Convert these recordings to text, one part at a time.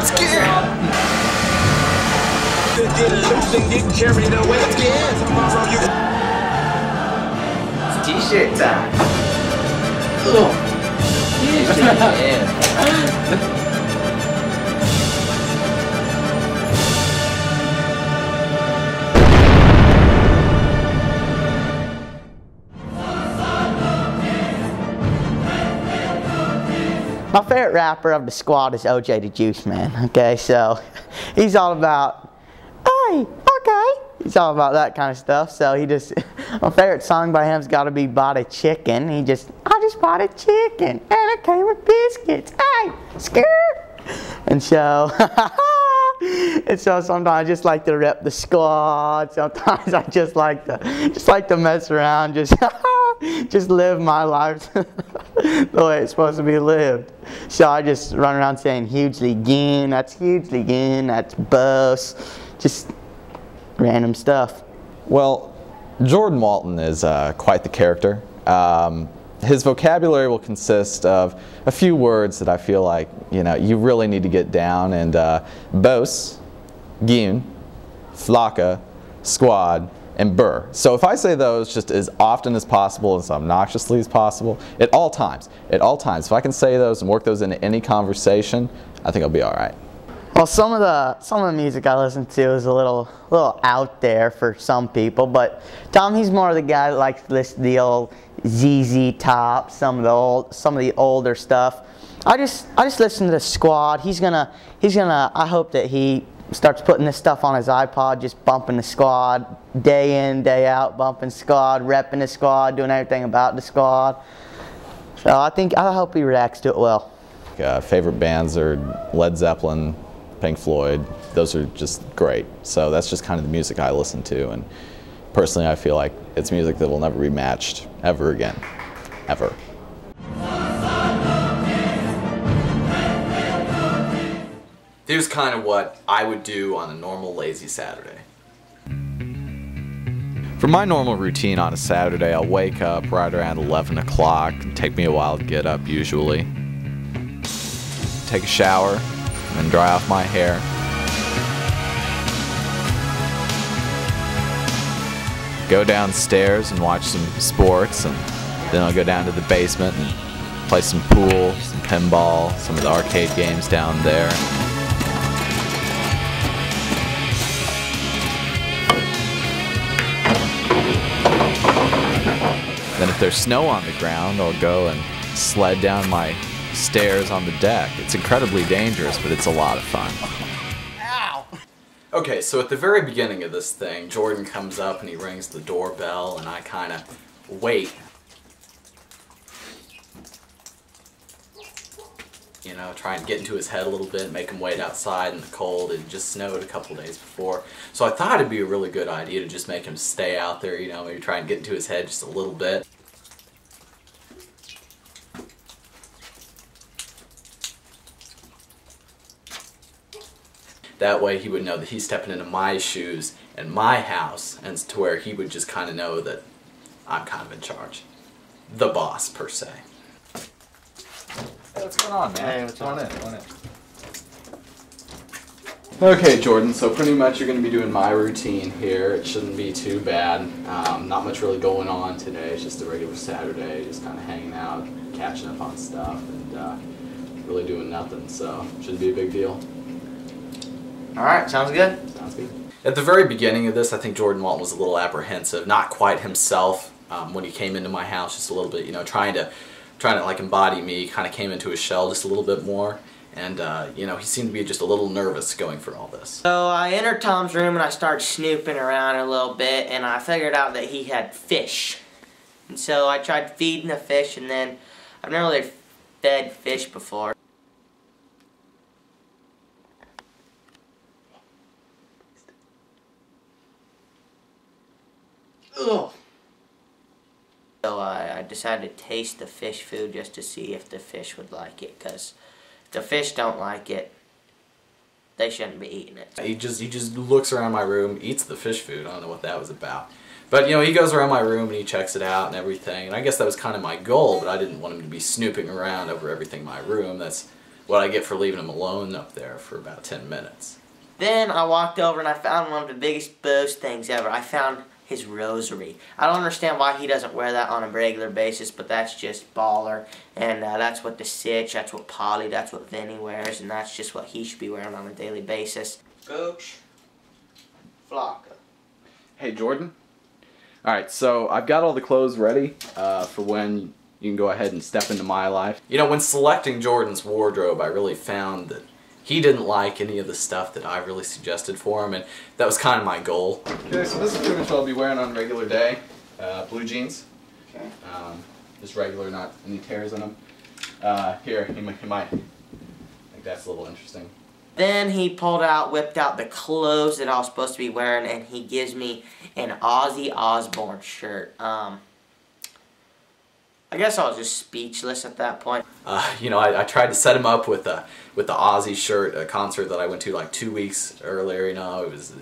It's t-shirt time. My favorite rapper of the squad is OJ the Juice Man, okay, so he's all about, hey, okay, he's all about that kind of stuff, so my favorite song by him's got to be Bought a Chicken. I just bought a chicken, and it came with biscuits, hey, skirt, and so, sometimes I just like to rep the squad, sometimes I just like to mess around, just live my life the way it's supposed to be lived. So I just run around saying hugely goon, that's hugely goon, that's boss, just random stuff. Well, Jordan Walton is quite the character. His vocabulary will consist of a few words that I feel like you really need to get down, and boss, goon, flocka, squad, and burr. So if I say those just as often as possible, as obnoxiously as possible, at all times, if I can say those and work those into any conversation, I think I'll be all right. Well, some of the music I listen to is a little out there for some people, but Tom, he's more of the guy that likes to listen to the old ZZ Top, some of the older stuff. I just listen to the squad. He's gonna. I hope that he starts putting this stuff on his iPod, just bumping the squad day in, day out, bumping squad, repping the squad, doing everything about the squad. So I hope he reacts to it well. Favorite bands are Led Zeppelin, Pink Floyd. Those are just great. So that's just kind of the music I listen to, and personally I feel like it's music that will never be matched ever again, ever. Here's kind of what I would do on a normal lazy Saturday. For my normal routine on a Saturday, I'll wake up right around 11 o'clock. Take me a while to get up usually. Take a shower and dry off my hair. Go downstairs and watch some sports, and then I'll go down to the basement and play some pool, some pinball, some of the arcade games down there. Then if there's snow on the ground, I'll go and sled down my stairs on the deck. It's incredibly dangerous, but it's a lot of fun. Ow! Okay, so at the very beginning of this thing, Jordan comes up and he rings the doorbell, and I kind of wait. You know, try and get into his head a little bit, make him wait outside in the cold. It just snowed a couple days before. So I thought it'd be a really good idea to just make him stay out there, you know, maybe try and get into his head just a little bit. That way he would know that he's stepping into my shoes and my house, and to where he would just kind of know that I'm kind of in charge. The boss, per se. Hey, what's going on, man? Hey, what's on in? Okay, Jordan, so pretty much you're going to be doing my routine here. It shouldn't be too bad. Not much really going on today. It's just a regular Saturday, just kind of hanging out, catching up on stuff, and really doing nothing, so shouldn't be a big deal. Alright, sounds good. Sounds good. At the very beginning of this, I think Jordan Walton was a little apprehensive, not quite himself when he came into my house, just a little bit, you know, trying to like embody me, kind of came into his shell just a little bit more, and you know, he seemed to be just a little nervous going through all this. So I entered Tom's room and I started snooping around a little bit, and I figured out that he had fish. And so I tried feeding the fish, and then I've never really fed fish before. Ugh. So I decided to taste the fish food just to see if the fish would like it, because if the fish don't like it, they shouldn't be eating it. He just looks around my room, eats the fish food. I don't know what that was about. But, you know, he goes around my room and he checks it out and everything. And I guess that was kind of my goal, but I didn't want him to be snooping around over everything in my room. That's what I get for leaving him alone up there for about 10 minutes. Then I walked over and I found one of the biggest boast things ever. I found his rosary. I don't understand why he doesn't wear that on a regular basis, but that's just baller. And that's what the Sitch, that's what Polly, that's what Vinny wears, and that's just what he should be wearing on a daily basis. Coach Flocka. Hey, Jordan. All right, so I've got all the clothes ready for when you can go ahead and step into my life. You know, when selecting Jordan's wardrobe, I really found that he didn't like any of the stuff that I really suggested for him, and that was kind of my goal. Okay, so this is pretty much what I'll be wearing on a regular day. Blue jeans. Okay. Just regular, not any tears in them. Here, you might think that's a little interesting. Then he whipped out the clothes that I was supposed to be wearing, and he gives me an Ozzy Osbourne shirt. I guess I was just speechless at that point. You know, I tried to set him up with the Ozzy shirt, a concert that I went to like 2 weeks earlier. You know, it was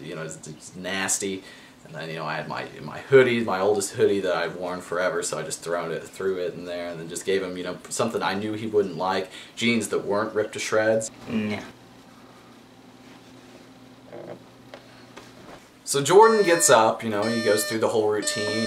nasty. And then, you know, I had my hoodie, my oldest hoodie that I'd worn forever, so I just threw it in there, and then just gave him, you know, something I knew he wouldn't like, jeans that weren't ripped to shreds. Yeah. So Jordan gets up, you know, he goes through the whole routine.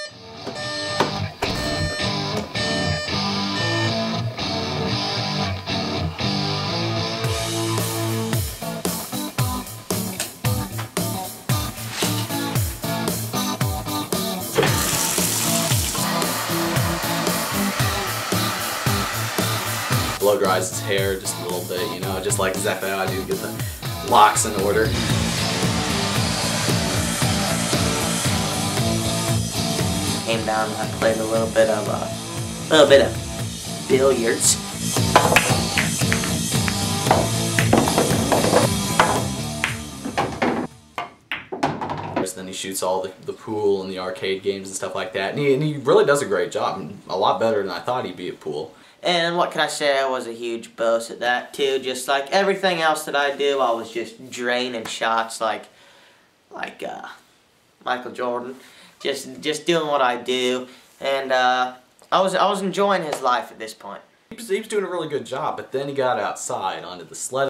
Blow dries his hair just a little bit, you know, just like exactly how I do to get the locks in order. Came down and I played a little bit of billiards. Then he shoots all the pool and the arcade games and stuff like that, and he really does a great job, a lot better than I thought he'd be at pool. And what can I say, I was a huge boss at that too. Just like everything else that I do, I was just draining shots like Michael Jordan. Just doing what I do, and I was enjoying his life at this point. He was doing a really good job, but then he got outside onto the sled.